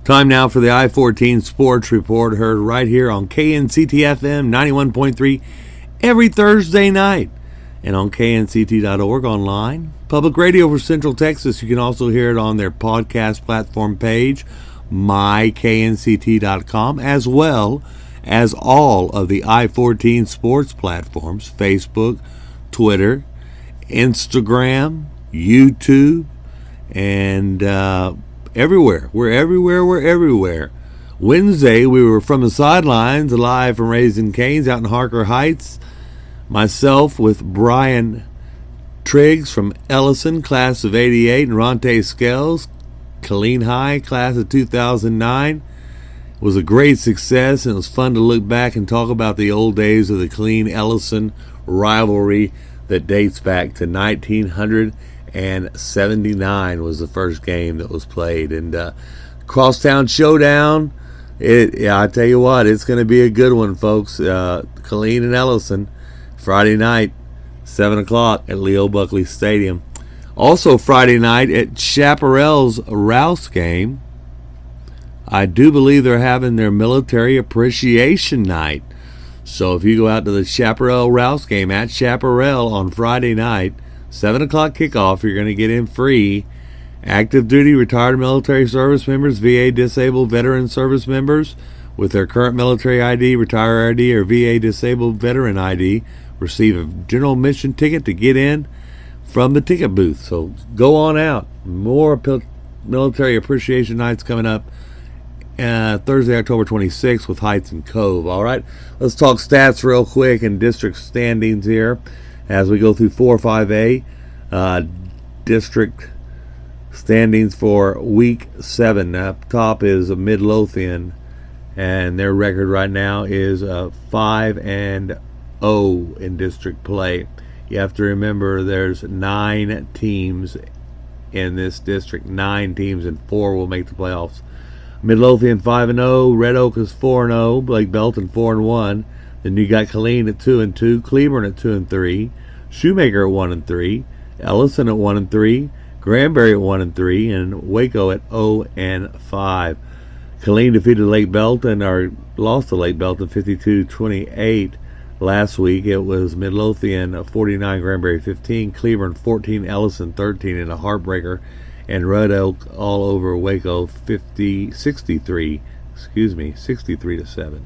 Time now for the I14 Sports Report, heard right here on KNCT-FM 91.3 every Thursday night, and on knct.org online. Public radio for Central Texas. You can also hear it on their podcast platform page, myknct.com, as well as all of the I14 sports platforms: Facebook, Twitter, Instagram, YouTube, and everywhere. We're everywhere. Wednesday, we were from the sidelines, live from Raising Cane's out in Harker Heights. Myself with Brian Triggs from Ellison, class of 88, and Ronte Cchelles, Killeen High, class of 2009. It was a great success, and it was fun to look back and talk about the old days of the Killeen-Ellison rivalry that dates back to 1979 was the first game that was played. And Crosstown Showdown, I tell you what, it's going to be a good one, folks. Killeen and Ellison, Friday night, 7 o'clock at Leo Buckley Stadium. Also Friday night at Chaparral's Rouse game, I do believe they're having their military appreciation night. So if you go out to the Chaparral Rouse game at Chaparral on Friday night, 7 o'clock kickoff, you're going to get in free. Active duty, retired military service members, VA disabled veteran service members with their current military ID, retire ID, or VA disabled veteran ID receive a general admission ticket to get in from the ticket booth. So go on out. More military appreciation nights coming up Thursday, October 26th with Heights and Cove. All right, let's talk stats real quick and district standings here as we go through 4-5A. District standings for week 7. Up top is Midlothian, and their record right now is 5-0 in district play. You have to remember there's 9 teams in this district. 9 teams, and 4 will make the playoffs. Midlothian 5-0, Red Oak is 4-0, Blake Belton 4-1. Then you got Killeen at 2-2, Cleburne at 2-3, Shoemaker at 1-3, Ellison at 1-3, Granbury at 1-3, and Waco at 0-5. Killeen defeated Lake Belton, or lost to Lake Belton 52-28 last week. It was Midlothian 49, Granbury 15, Cleburne 14, Ellison 13 in a heartbreaker. And Red Oak all over Waco 63-7.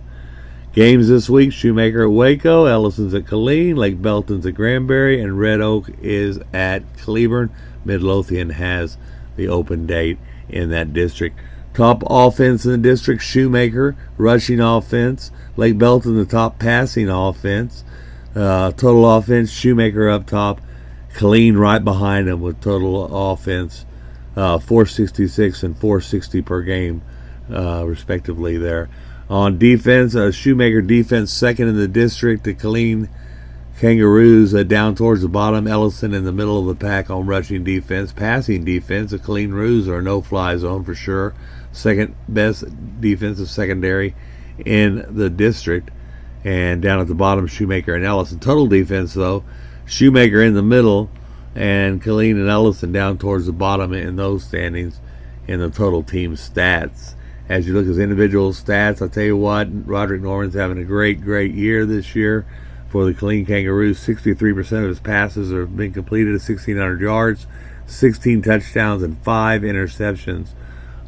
Games this week: Shoemaker at Waco, Ellison's at Killeen, Lake Belton's at Granbury, and Red Oak is at Cleburne. Midlothian has the open date in that district. Top offense in the district: Shoemaker, rushing offense. Lake Belton, the top passing offense. Total offense: Shoemaker up top, Killeen right behind him with total offense 466 and 460 per game, respectively there. On defense, Shoemaker defense second in the district. The Killeen Kangaroos down towards the bottom. Ellison in the middle of the pack on rushing defense. Passing defense, the Killeen Roos are a no-fly zone for sure. Second best defensive secondary in the district. And down at the bottom, Shoemaker and Ellison. Total defense, though, Shoemaker in the middle, and Killeen and Ellison down towards the bottom in those standings in the total team stats. As you look at his individual stats, I'll tell you what, Roderick Norman's having a great year this year for the Killeen Kangaroos. 63% of his passes have been completed at 1,600 yards, 16 touchdowns, and 5 interceptions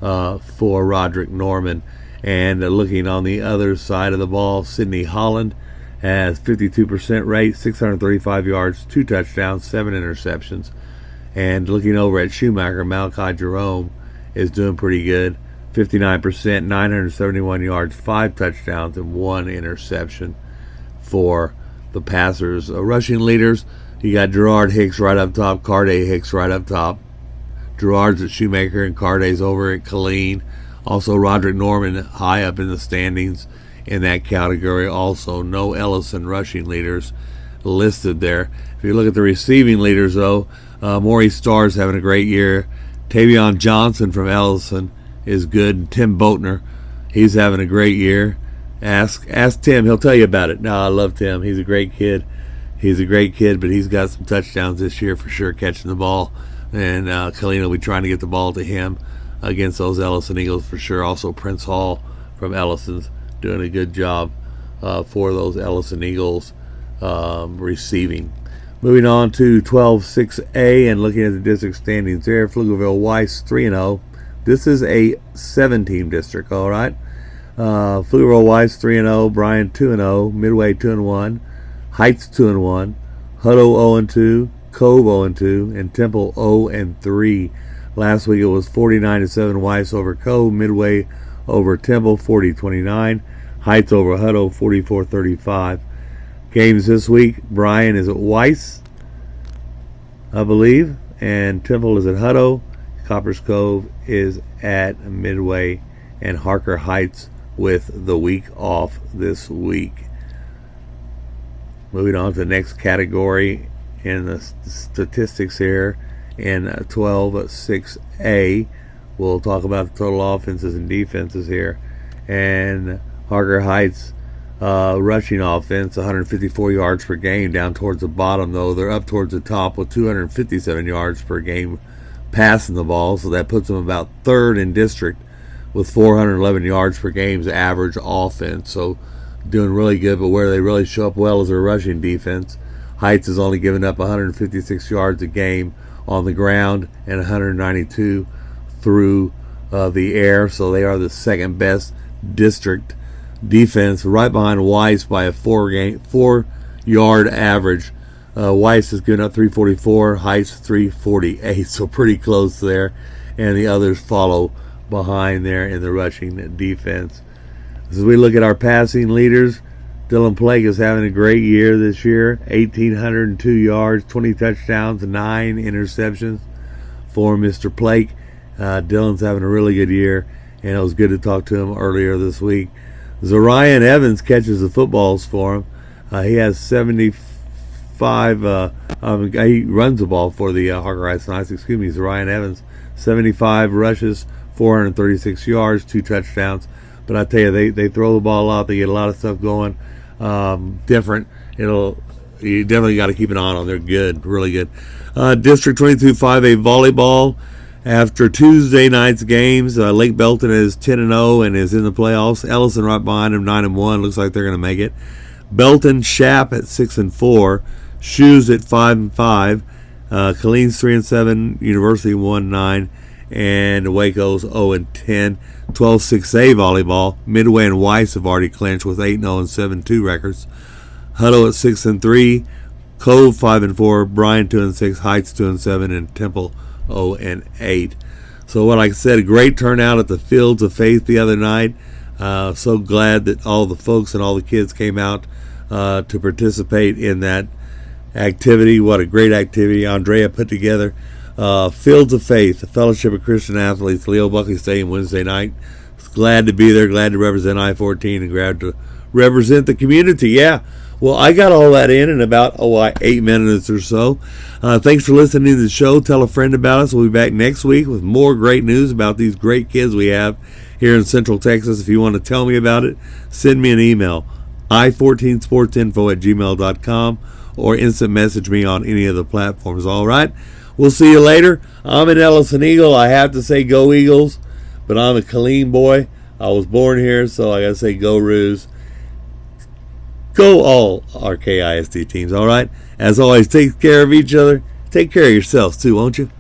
for Roderick Norman. And looking on the other side of the ball, Sidney Holland has 52% rate, 635 yards, 2 touchdowns, 7 interceptions. And looking over at Shoemaker, Malachi Jerome is doing pretty good. 59%, 971 yards, 5 touchdowns, and 1 interception for the passers. Rushing leaders, you got Gerard Hicks right up top, Carday Hicks right up top. Gerard's at Shoemaker and Carday's over at Killeen. Also Roderick Norman high up in the standings in that category. Also no Ellison rushing leaders listed there. If you look at the receiving leaders, though, Maurice Starr's having a great year. Tavion Johnson from Ellison is good. And Tim Boatner, he's having a great year. Ask Tim, he'll tell you about it. No, I love Tim. He's a great kid. But he's got some touchdowns this year for sure, catching the ball. And Killeen will be trying to get the ball to him against those Ellison Eagles for sure. Also, Prince Hall from Ellison's doing a good job for those Ellison Eagles receiving. Moving on to 12-6A and looking at the district standings there. Pflugerville-Weiss 3-0. This is a 7-team district, all right. Pflugerville-Weiss 3-0, Bryan 2-0, Midway 2-1, Heights 2-1, Hutto 0-2, Cove 0-2, and Temple 0-3. Last week it was 49-7 Weiss over Cove, Midway over Temple 40-29, Heights over Hutto 44-35. Games this week, Bryan is at Weiss, I believe, and Temple is at Hutto. Coppers Cove is at Midway, and Harker Heights with the week off this week. Moving on to the next category in the statistics here in 12-6A. We'll talk about the total offenses and defenses here. And Harker Heights rushing offense, 154 yards per game, down towards the bottom though. They're up towards the top with 257 yards per game passing the ball, so that puts them about third in district with 411 yards per game's average offense. So doing really good, but where they really show up well is their rushing defense. Heights has only given up 156 yards a game on the ground and 192 through the air, so they are the second best district defense, right behind Weiss by a 4-yard average. Weiss has given up 344, Heights 348, so pretty close there, and the others follow behind there in the rushing defense. As we look at our passing leaders, Dylan Blake is having a great year this year. 1,802 yards, 20 touchdowns, 9 interceptions for Mr. Blake. Dylan's having a really good year, and it was good to talk to him earlier this week. Zarian Evans catches the footballs for him. He has 75. He runs the ball for the Harker Heights Knights. Zarian Evans, 75 rushes, 436 yards, 2 touchdowns. But I tell you, they throw the ball out. They get a lot of stuff going. Different. You definitely got to keep an eye on them. They're good, really good. District 22-5A volleyball. After Tuesday night's games, Lake Belton is 10-0 and is in the playoffs. Ellison right behind him, 9-1. Looks like they're going to make it. Belton, Shap at 6-4. Shoes at 5-5. Killeen's 3-7. University 1-9. And Waco's 0-10. 12-6A volleyball. Midway and Weiss have already clinched with 8-0 and 7-2 records. Hutto at 6-3. Cove 5-4. Bryan 2-6. Heights 2-7. And Temple 0-8. So, like I said, a great turnout at the Fields of Faith the other night. So glad that all the folks and all the kids came out to participate in that activity. What a great activity Andrea put together. Fields of Faith, the Fellowship of Christian Athletes, Leo Buckley Stadium, Wednesday night. Glad to be there, glad to represent I14 and glad to represent the community. Yeah, well, I got all that in about 8 minutes or so. Thanks for listening to the show. Tell a friend about us. We'll be back next week with more great news about these great kids we have here in Central Texas. If you want to tell me about it, send me an email, i14sportsinfo@gmail.com, or instant message me on any of the platforms. All right? We'll see you later. I'm an Ellison Eagle. I have to say go Eagles, but I'm a Killeen boy. I was born here, so I got to say go Roos. Go all our KISD teams, all right? As always, take care of each other. Take care of yourselves, too, won't you?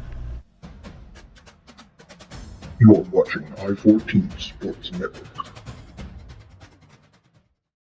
You're watching I14 Sports Network.